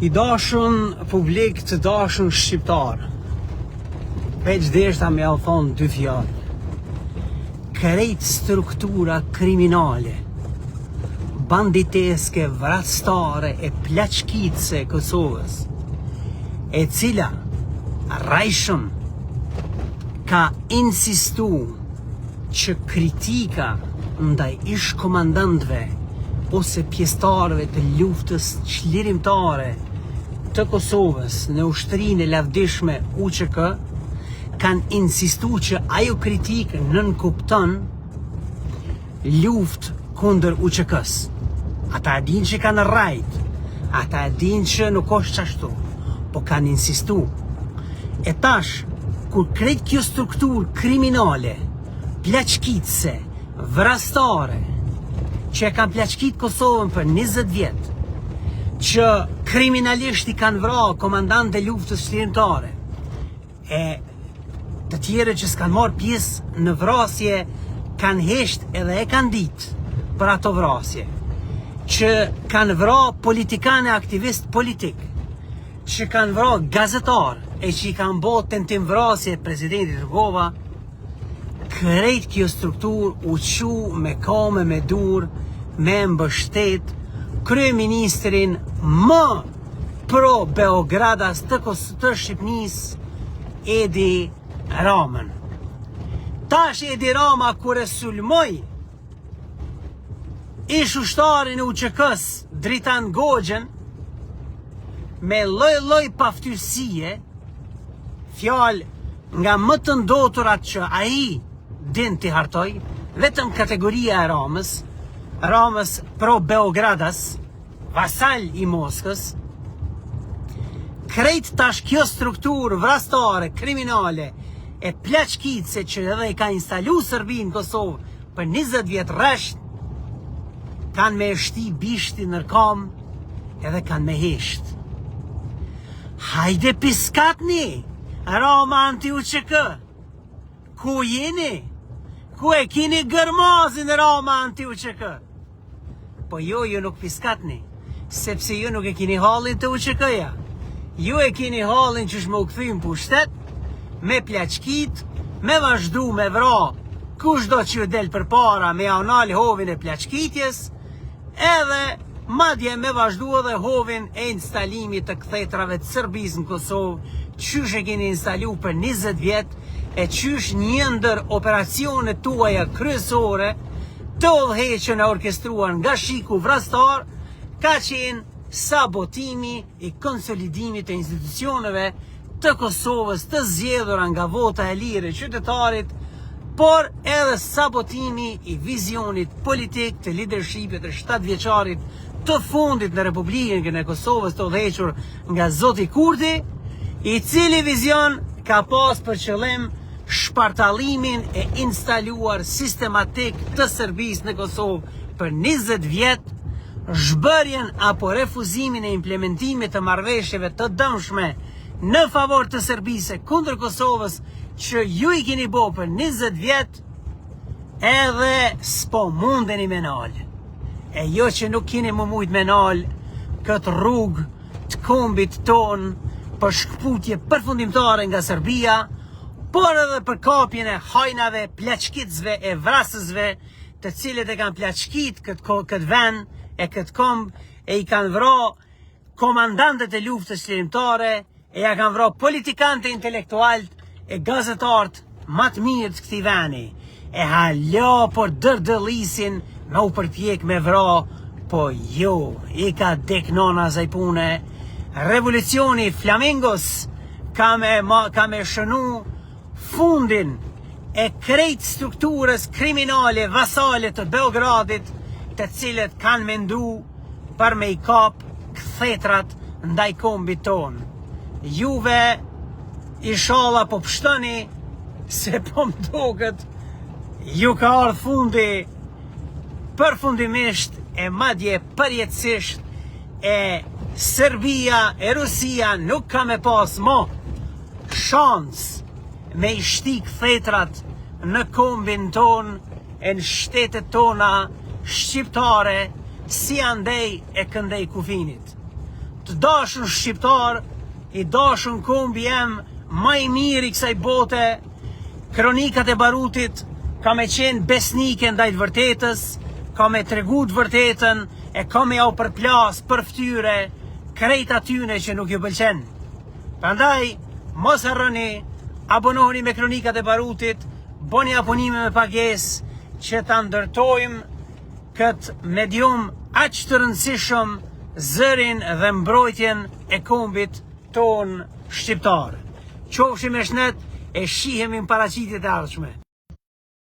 I dashun publik të dashun shqiptar, veç deshta me au thonë dy fjallë. Krejt struktura kriminale, banditeske, vrastare e plaçkitse Kosovës, e cila rajshëm ka insistu që kritika ndaj ish komandantëve ose pjesëtarëve të luftës çlirimtare të Kosovës në ushtrinë e lavdishme UÇK kanë insistu që ajo kritikë nënkupton luftë kundër UÇK-s. Ata e din që kanë rajt, ata e din që nuk është qashtu, po kanë insistu. E tash, kur krejt kjo strukturë kriminale, plaçkitse, vrastare, që e kanë plaçkit Kosovën për 20 vjet, që kriminalisht i kanë vrarë komandant e luftës çlirimtare, e të tjerë që s'kanë marrë pjesë në vrasje, kanë hesht edhe e kanë ditë për ato vrasje, që kanë vrarë politikanë aktivist politik, që kanë vrarë gazetar, e që i kanë bërë tentim vrasje presidentit Rugova. Krejt kjo struktur u qu me kome me dur, me mbështet kryeministrin më pro Beogradas të Shqipnis, Edi Ramën. Tash Edi Rama kur e sulmoj ish ushtarin e UÇK-s Dritan Goxhen me lloj paftyrsie, fjalë nga më të ndoturat që ai din t'i hartoj, vetëm kategoria e Ramës pro Beogradas, vasal i Moskës. Krejt tash kjo strukturë vrastare, kriminale e plaçkitse që edhe i ka instalu Serbi në Kosovë për 20 vjet rresht, kanë me shti bishti nër kam edhe kanë me hesht. Hajde piskatni, Rama anti-UÇK, ku jeni? Ku e kini gërmazin Rama anti-UÇK? Po ju nuk piskatni, sepse ju nuk e kini hallin të UÇK-ja. Ju e kini hallin që shmë u këthym pushtet, me plaçkit, me vazhdu me vra, kush do që ju del për para me anal hovin e plaçkitjes, edhe madje me vazhdu edhe hovin e instalimit të kthetrave të Serbisë në Kosovë, qysh e keni instalu për 20 vjet, e qysh një ndër operacionet tuaja kryesore të udhëheqën e orkestruar nga shiku vrastar, ka qenë sabotimi i konsolidimit të institucioneve të Kosovës të zgjedhura nga vota e lirë e qytetarit, por edhe sabotimi i vizionit politik të leadershipit të 7 vjeçarit të fundit në Republikën e Kosovës të udhëhequr nga Zoti Kurti, i cili vizion ka pas për qëllim shpartallimin e instaluar sistematik të Serbisë në Kosovë për 20 vjet, zhbërjen apo refuzimin e implementimit të marrëveshjeve të dëmshme në favor të Serbisë kundër Kosovës që ju i keni bo për 20 vjet, edhe s'po mundeni me nalë. E jo që nuk keni më mujt me nalë këtë rrugë të kombit ton për shkputje përfundimtare nga Serbia, por edhe për kapjen e hajnave, plaçkitësve e vrasësve, të cilët e kanë plaçkit këtë vend e këtë komb, e i kanë vra komandantët e luftës çlirimtare, e ja kanë vra politikanët e intelektualt e gazetarët më të mirë të këtij vendi. E halo por dërdëllisin me u përpjek me vra, po jo, i ka dek nona zajpune. Revolucioni Flamingos ka me shënu fundin e krejt strukturës kriminale vasale të Beogradit, të cilët kanë mendu për me i kap ktetrat ndaj kombit ton. Juve inshallah po pështoni, se po më duket ju ka ardhur fundi përfundimisht e madje përjetësisht, e Serbia e Rusia nuk ka me pas mo shans me i shti ktetrat në kombin ton e në shtetet tona shqiptare, si andej e këndej kufinit. të dashun shqiptar, i dashun kombi jem, ma i mirë i kësaj bote, kronikat e Barutit ka me qenë besnike ndaj të vërtetës, ka me tregu të vërtetën, e ka me jau përplas, për ftyre, krejt atyne që nuk ju pëlqen. Prandaj, mos harroni, abonohuni me kronikat e Barutit, boni apunime me pagesë, që ta ndërtojmë këtë medium aq të rëndësishëm, zërin dhe mbrojtjen e kombit ton shqiptar. Qofshim e shnet, e shihemi në paraqitjet e ardhshme.